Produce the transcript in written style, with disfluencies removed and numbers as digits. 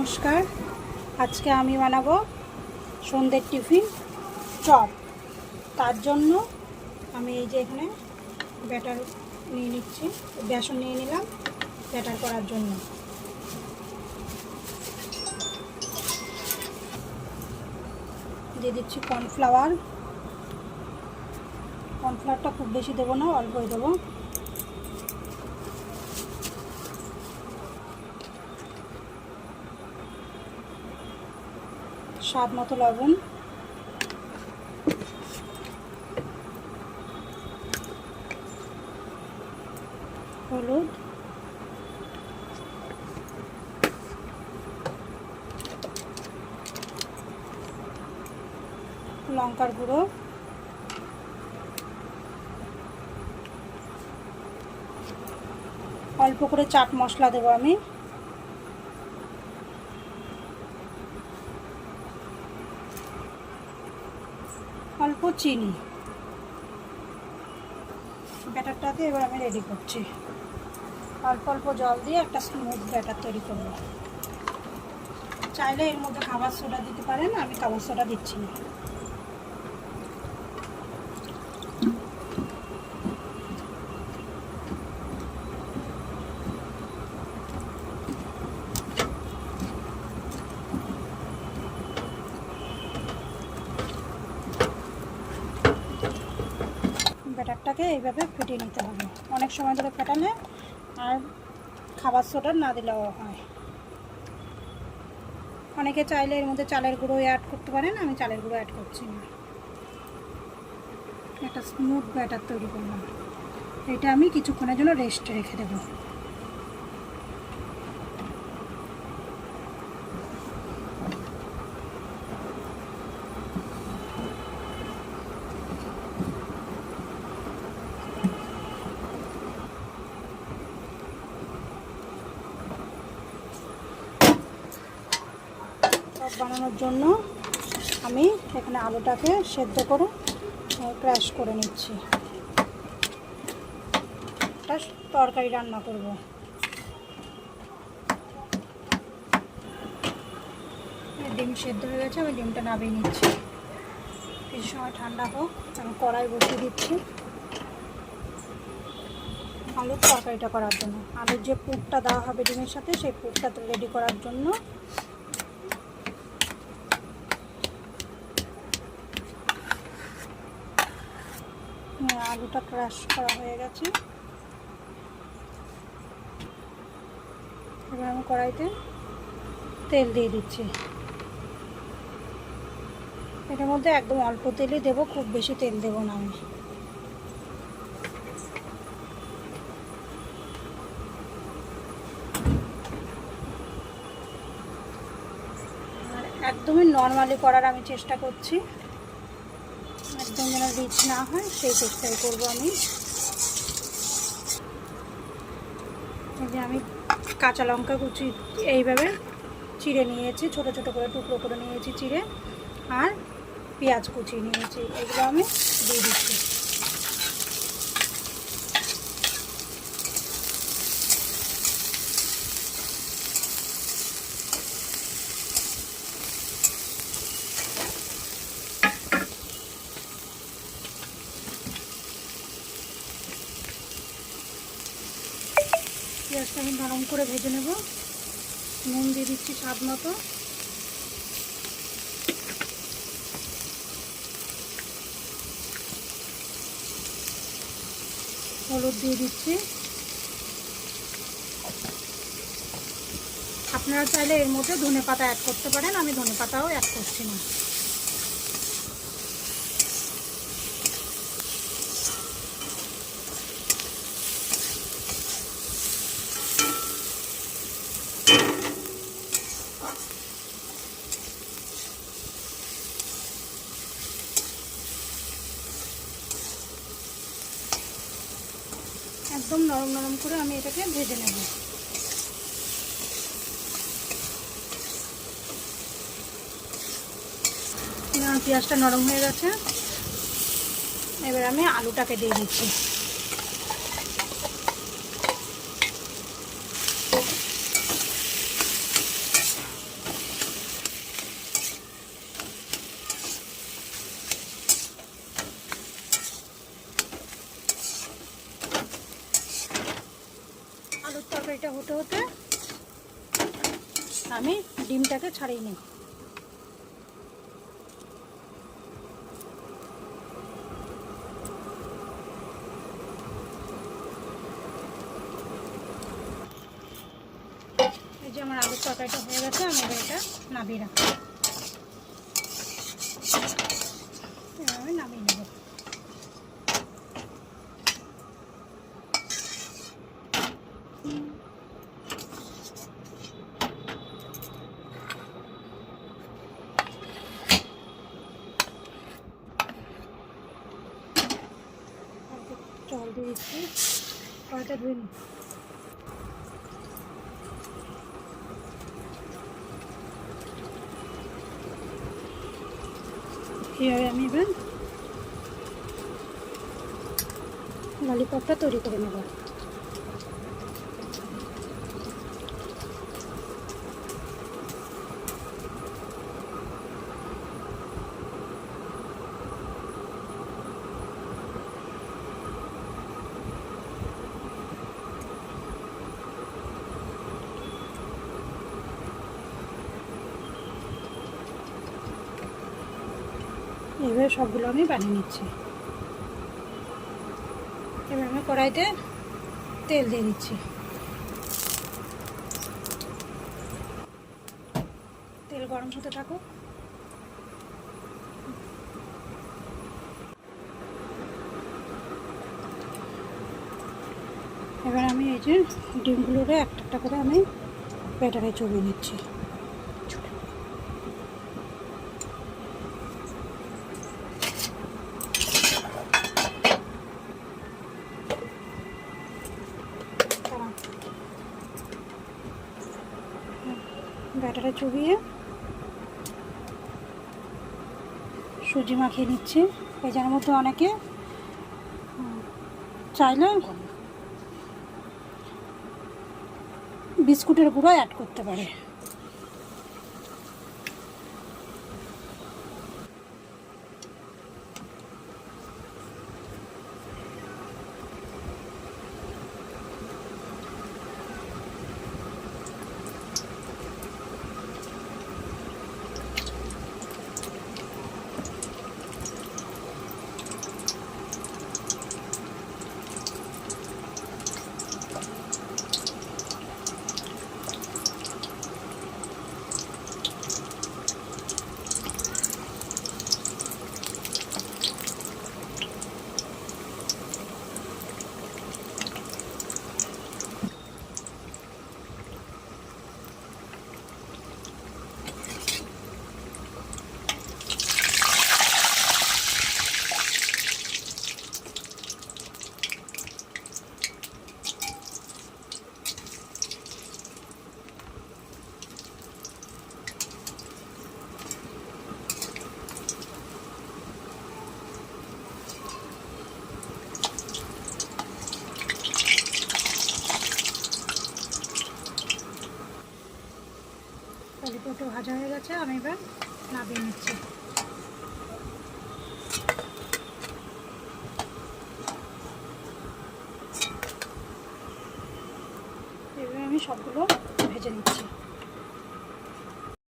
নমস্কার। আজকে আমি বানাবো সন্ধ্যের টিফিন চপ। তার জন্য আমি এই যে এখানে ব্যাটার নিয়ে নিচ্ছি, বেসন নিয়ে নিলাম ব্যাটার করার জন্য। দিয়ে দিচ্ছি কর্নফ্লাওয়ার। কর্নফ্লাওয়ারটা খুব বেশি দেবো না, অল্পই দেবো। স্বাদ মতো লবণ, হলুদ, লঙ্কার গুঁড়ো, অল্প করে চাট মশলা দেবো আমি, অল্প চিনি। ব্যাটারটাকে এবার আমি রেডি করছি। অল্প অল্প জল দিয়ে একটা স্মুথ ব্যাটার তৈরি করব। চাইলে এর মধ্যে খাবার সোডা দিতে পারেন, আমি খাবার সোডা দিচ্ছি না। ব্যাটারটাকে এইভাবে ফেটিয়ে নিতে হবে। অনেক সময় ধরে ফেটালে আর খাবার সোডা না দিলেও হয়। অনেকে চাইলে এর মধ্যে চালের গুঁড়ো অ্যাড করতে পারেন, আমি চালের গুঁড়ো অ্যাড করছি না। একটা স্মুথ ব্যাটার তৈরি করলাম। এটা আমি কিছুক্ষণের জন্য রেস্টে রেখে দেবো। চপ বানানোর জন্য আমি এখানে আলুটাকে সেদ্ধ করে ক্র্যাশ করে নিচ্ছি। একটা তরকারি রান্না করব। ডিম সেদ্ধ হয়ে গেছে, আমি ডিমটা নামিয়ে নিচ্ছি। কিছু সময় ঠান্ডা হোক, আমি কড়াই বসিয়ে দিচ্ছি আলুর তরকারিটা করার জন্য। আলুর যে পুরটা দেওয়া হবে ডিমের সাথে, সেই পুরটা রেডি করার জন্য আলুটা ক্রাশ করা হয়ে গেছে। এবার আমি কড়াইতে তেল দিয়ে দিচ্ছি। এটার মধ্যে একদম অল্প তেলই দেবো, খুব বেশি তেল দেবো না আমি। আর একদমই নর্মালি করার আমি চেষ্টা করছি, একদম যেন রিচ না হয় সেই চেষ্টাই করবো আমি। এই যে আমি কাঁচা লঙ্কা কুচি এইভাবে চিড়ে নিয়েছি, ছোট ছোট করে টুকরো করে নিয়েছি চিড়ে, আর পেঁয়াজ কুচি নিয়েছি, এগুলো আমি দিয়ে দিচ্ছি। পেঁয়াজটা আমি নরম করে ভেজে নেব। নুন দিয়ে দিচ্ছি স্বাদ মতো, হলুদ দিয়ে দিচ্ছি। আপনারা চাইলে এর মধ্যে ধনেপাতা অ্যাড করতে পারেন, আমি ধনেপাতাও অ্যাড করছি না। একদম নরম নরম করে আমি এটাকে ভেজে নেব। পেঁয়াজটা নরম হয়ে গেছে, এবার আমি আলুটাকে দিয়ে দিচ্ছি। হতে হতে আমি ডিমটাকে ছাড়িয়ে নিই। এই যে আমার আলুর তরকারিটা হয়ে গেছে, আমি এবার এটা নামিয়ে রাখবো। এভাবে নামিয়ে নেব। জল দিয়ে দিচ্ছি, কড়াইটা ধুয়ে নিই। এইভাবে আমি এবার ললিপপটা তৈরি করে নেব। এইভাবে সবগুলো আমি বানিয়ে নিচ্ছি। এবার আমি কড়াইতে তেল দিয়ে দিচ্ছি। তেল গরম হতে থাকুক। এবার আমি এই যে ডিমগুলোরে একটা একটা করে আমি ব্যাটারে চুবিয়ে নিচ্ছি। ব্যাটারে চুবিয়ে সুজি মাখিয়ে নিচ্ছি। এই যার মধ্যে অনেকে চাইলে বিস্কুটের গুঁড়ো অ্যাড করতে পারে। ললিপপটা ভাজা হয়ে গেছে, আমি এবার নামিয়ে নিচ্ছি।